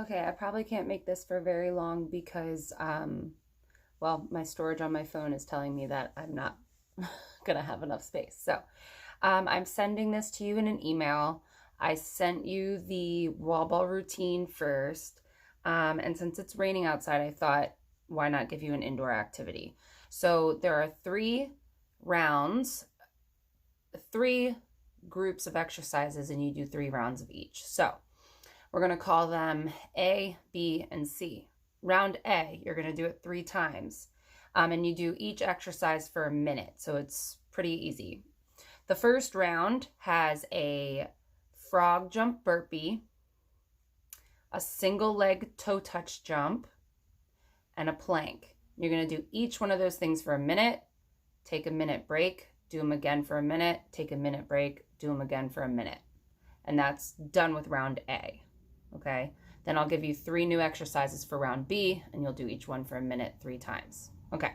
Okay, I probably can't make this for very long because, well, my storage on my phone is telling me that I'm not gonna have enough space. So, I'm sending this to you in an email. I sent you the wall ball routine first. And since it's raining outside, I thought, why not give you an indoor activity? So there are 3 rounds, 3 groups of exercises, and you do 3 rounds of each. So we're going to call them A, B, and C. Round A, you're going to do it 3 times. And you do each exercise for a minute. So it's pretty easy. The first round has a frog jump burpee, a single leg toe touch jump, and a plank. You're going to do each one of those things for a minute, take a minute break, do them again for a minute, take a minute break, do them again for a minute. And that's done with round A. Okay? Then I'll give you 3 new exercises for round B, and you'll do each one for a minute 3 times. Okay.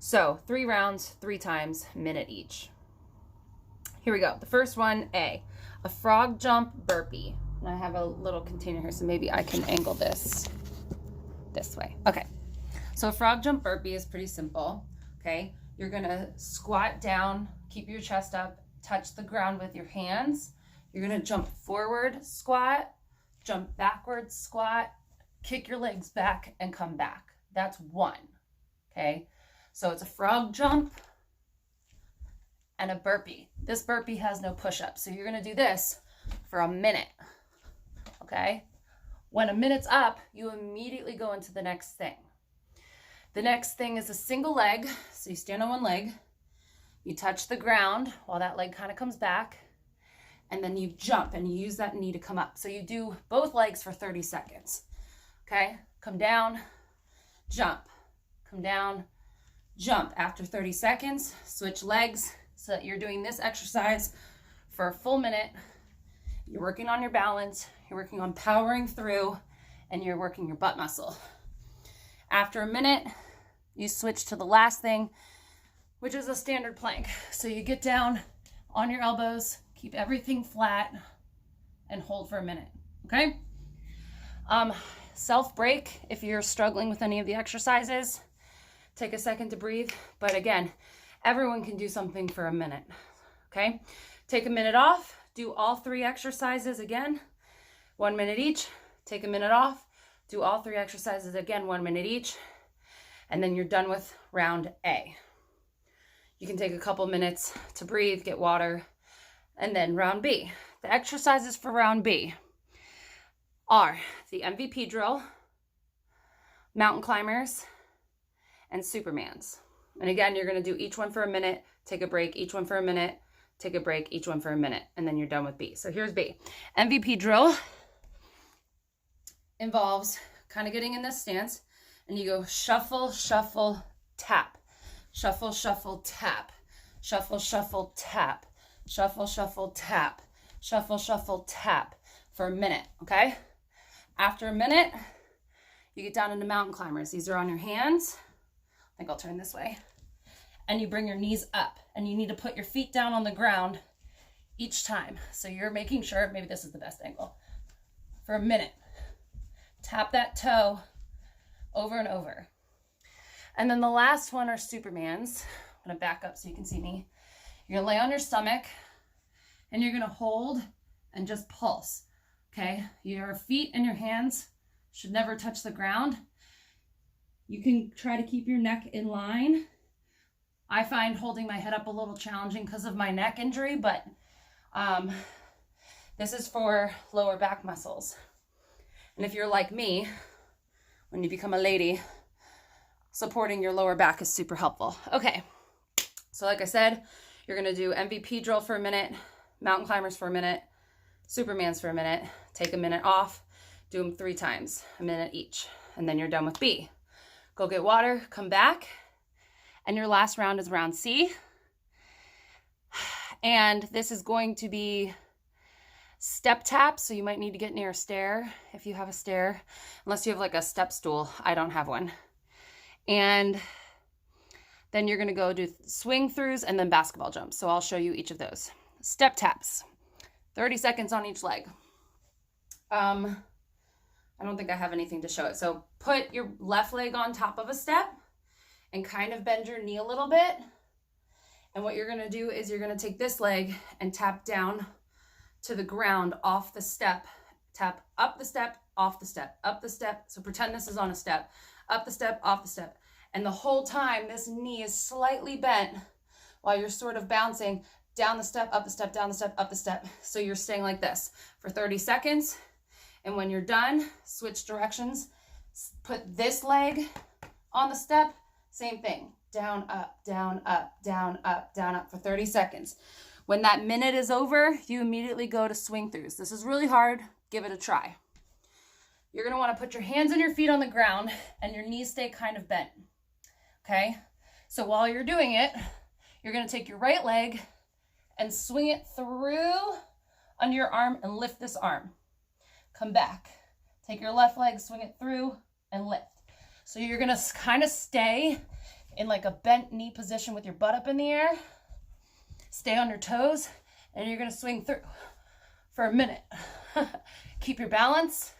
So 3 rounds, 3 times, minute each. Here we go. The first one, A, a frog jump burpee. And I have a little container here, so maybe I can angle this way. Okay. So a frog jump burpee is pretty simple. Okay. You're going to squat down, keep your chest up, touch the ground with your hands. You're going to jump forward, squat, jump backwards, squat, kick your legs back, and come back. That's 1. Okay. So it's a frog jump and a burpee. This burpee has no push-up. So you're going to do this for a minute. Okay. When a minute's up, you immediately go into the next thing. The next thing is a single leg. So you stand on one leg, you touch the ground while that leg kind of comes back, and then you jump and you use that knee to come up. So you do both legs for 30 seconds. Okay. Come down, jump, come down, jump. After 30 seconds, switch legs so that you're doing this exercise for a full minute. You're working on your balance, you're working on powering through, and you're working your butt muscle. After a minute, you switch to the last thing, which is a standard plank. So you get down on your elbows, keep everything flat, and hold for a minute, okay? Self-break if you're struggling with any of the exercises. Take a second to breathe, but again, everyone can do something for a minute, okay? Take a minute off, do all 3 exercises again, 1 minute each. Take a minute off, do all 3 exercises again, 1 minute each, and then you're done with round A. You can take a couple minutes to breathe, get water, and then round B. The exercises for round B are the MVP drill, mountain climbers, and Supermans. And again, you're going to do each one for a minute, take a break, each one for a minute, take a break, each one for a minute, and then you're done with B. So here's B. MVP drill involves kind of getting in this stance, and you go shuffle, shuffle, tap, shuffle, shuffle, tap, shuffle, shuffle, tap, shuffle, shuffle, tap, shuffle, shuffle, tap for a minute, okay? After a minute, you get down into mountain climbers. These are on your hands. I think I'll turn this way. And you bring your knees up, and you need to put your feet down on the ground each time. So you're making sure, maybe this is the best angle, for a minute. Tap that toe over and over. And then the last one are Supermans. I'm gonna back up so you can see me. You're gonna lay on your stomach, and you're gonna hold and just pulse, okay? Your feet and your hands should never touch the ground. You can try to keep your neck in line. I find holding my head up a little challenging because of my neck injury, but this is for lower back muscles. And if you're like me, when you become a lady, supporting your lower back is super helpful. Okay, so like I said, you're gonna do MVP drill for a minute, mountain climbers for a minute, Supermans for a minute, take a minute off, do them 3 times, a minute each, and then you're done with B. Go get water, come back, and your last round is round C. And this is going to be step taps, so you might need to get near a stair if you have a stair, unless you have like a step stool. I don't have one. And then you're gonna go do swing throughs and then basketball jumps. So I'll show you each of those. Step taps, 30 seconds on each leg. I don't think I have anything to show it. So put your left leg on top of a step and kind of bend your knee a little bit. And what you're gonna do is you're gonna take this leg and tap down to the ground off the step. Tap up the step, off the step, up the step. So pretend this is on a step. Up the step, off the step. And the whole time this knee is slightly bent while you're sort of bouncing down the step, up the step, down the step, up the step. So you're staying like this for 30 seconds. And when you're done, switch directions. Put this leg on the step, same thing. Down, up, down, up, down, up, down, up for 30 seconds. When that minute is over, you immediately go to swing throughs. This is really hard. Give it a try. You're going to want to put your hands and your feet on the ground and your knees stay kind of bent. Okay? So while you're doing it, you're going to take your right leg and swing it through under your arm and lift this arm. Come back. Take your left leg, swing it through and lift. So you're going to kind of stay in like a bent knee position with your butt up in the air. Stay on your toes and you're going to swing through for a minute. Keep your balance.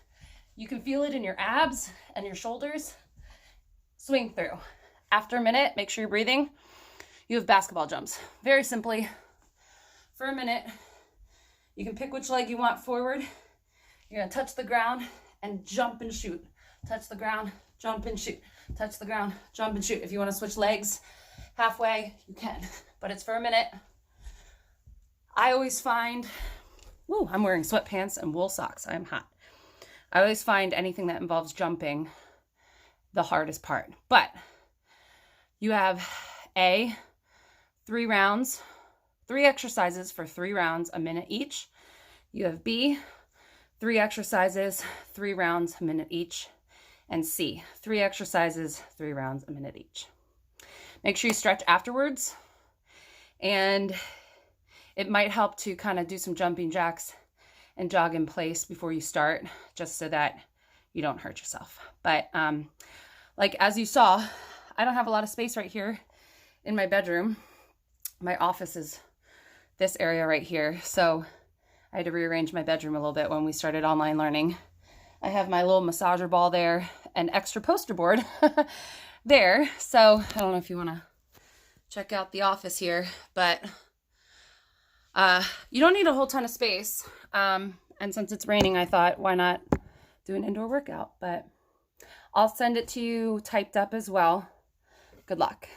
You can feel it in your abs and your shoulders. Swing through. After a minute, make sure you're breathing. You have basketball jumps. Very simply, for a minute, you can pick which leg you want forward. You're going to touch the ground and jump and shoot. Touch the ground, jump and shoot. Touch the ground, jump and shoot. If you want to switch legs halfway, you can. But it's for a minute. I always find, woo, I'm wearing sweatpants and wool socks. I am hot. I always find anything that involves jumping the hardest part. But you have A, 3 rounds, 3 exercises for 3 rounds, a minute each. You have B, 3 exercises, 3 rounds, a minute each. And C, 3 exercises, 3 rounds, a minute each. Make sure you stretch afterwards. And it might help to kind of do some jumping jacks and jog in place before you start, just so that you don't hurt yourself. But like as you saw, I don't have a lot of space right here in my bedroom. My office is this area right here. So I had to rearrange my bedroom a little bit when we started online learning. I have my little massager ball there and extra poster board there. So I don't know if you want to check out the office here, but you don't need a whole ton of space. And since it's raining, I thought, why not do an indoor workout? But I'll send it to you typed up as well. Good luck.